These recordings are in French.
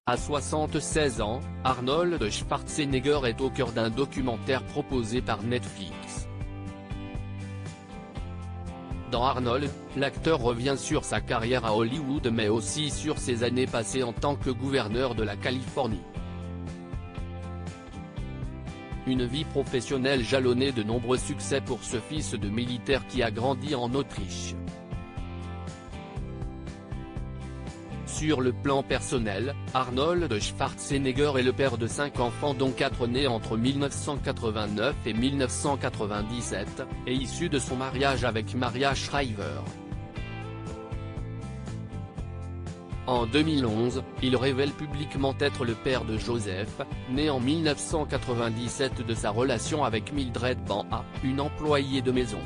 À 76 ans, Arnold Schwarzenegger est au cœur d'un documentaire proposé par Netflix. Dans Arnold, l'acteur revient sur sa carrière à Hollywood mais aussi sur ses années passées en tant que gouverneur de la Californie. Une vie professionnelle jalonnée de nombreux succès pour ce fils de militaire qui a grandi en Autriche. Sur le plan personnel, Arnold Schwarzenegger est le père de 5 enfants dont 4 nés entre 1989 et 1997, et issus de son mariage avec Maria Shriver. En 2011, il révèle publiquement être le père de Joseph, né en 1997 de sa relation avec Mildred Banja, une employée de maison.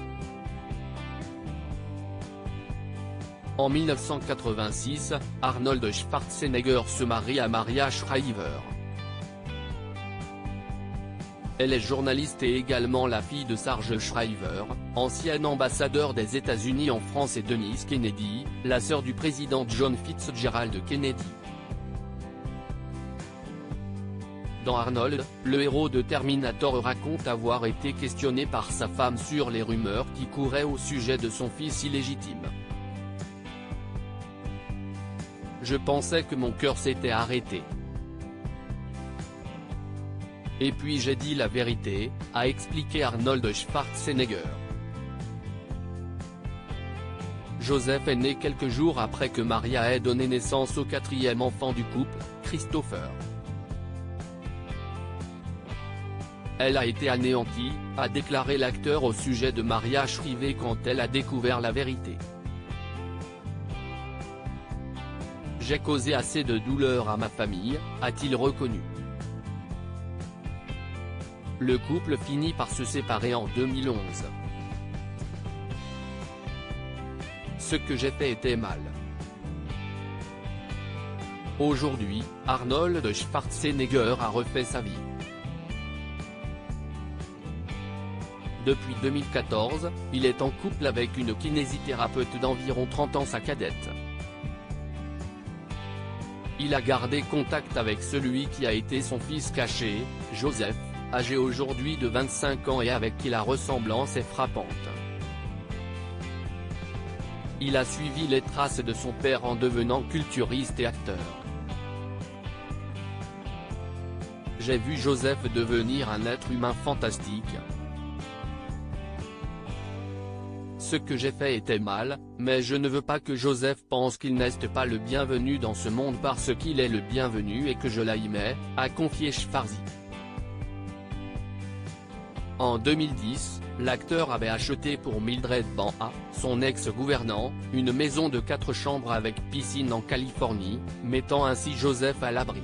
En 1986, Arnold Schwarzenegger se marie à Maria Shriver. Elle est journaliste et également la fille de Sarge Shriver, ancien ambassadeur des États-Unis en France, et Denise Kennedy, la sœur du président John Fitzgerald Kennedy. Dans Arnold, le héros de Terminator raconte avoir été questionné par sa femme sur les rumeurs qui couraient au sujet de son fils illégitime. Je pensais que mon cœur s'était arrêté. Et puis j'ai dit la vérité, a expliqué Arnold Schwarzenegger. Joseph est né quelques jours après que Maria ait donné naissance au 4e enfant du couple, Christopher. Elle a été anéantie, a déclaré l'acteur au sujet de Maria Shriver quand elle a découvert la vérité. J'ai causé assez de douleur à ma famille, a-t-il reconnu. Le couple finit par se séparer en 2011. Ce que j'ai fait était mal. Aujourd'hui, Arnold Schwarzenegger a refait sa vie. Depuis 2014, il est en couple avec une kinésithérapeute d'environ 30 ans, sa cadette. Il a gardé contact avec celui qui a été son fils caché, Joseph, âgé aujourd'hui de 25 ans et avec qui la ressemblance est frappante. Il a suivi les traces de son père en devenant culturiste et acteur. J'ai vu Joseph devenir un être humain fantastique. Ce que j'ai fait était mal, mais je ne veux pas que Joseph pense qu'il n'est pas le bienvenu dans ce monde parce qu'il est le bienvenu et que je l'aimais, a confié Schwarzy. En 2010, l'acteur avait acheté pour Mildred Banja, son ex-gouvernant, une maison de 4 chambres avec piscine en Californie, mettant ainsi Joseph à l'abri.